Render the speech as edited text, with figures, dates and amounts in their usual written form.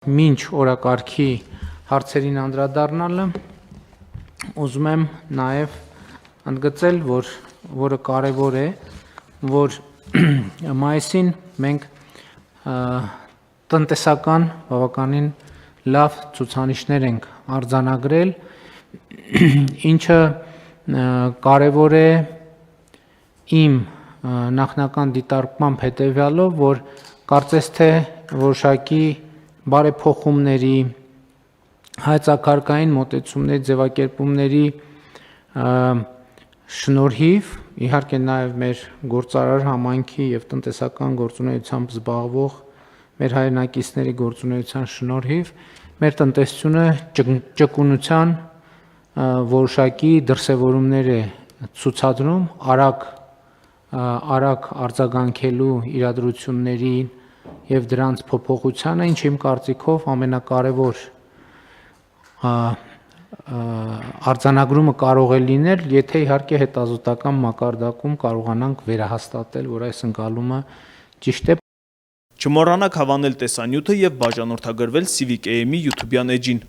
Մինչ օրակարգի հարցերին անդրադառնալը, ուզում եմ նաև ընդգծել, որը կարևոր է, որ մայիսին մենք տնտեսական բավականին լավ ցուցանիշներ ենք արձանագրել, ինչը կարևոր է իմ նախնական դիտարկմամբ հետևյալով, որ կարծես թե որոշակի բարեփոխումների, հայեցակարգային մոտեցումների, ձևակերպումների շնորհիվ, իհարկե նաև մեր գործարար համայնքի և տնտեսական գործունեությամբ զբաղվող մեր հայրենակիցների գործունեության շնորհիվ մեր տնտեսությունը ճկունության որոշակի դրսևորումներ է ցուցադրում արագ արձագանքելու իրադրությունների և դրանց փոփոխությանը, ինչը իմ կարծիքով ամենակարևոր արձանագրումը կարող է լինել, եթե իհարկե հետազոտական մակարդակում կարողանանք վերահաստատել, որ այս ընկալումը ճիշտ է։ Չմոռանաք հավանել տեսանյութը և բաժանորդագրվել Civic AM-ի YouTube էջին։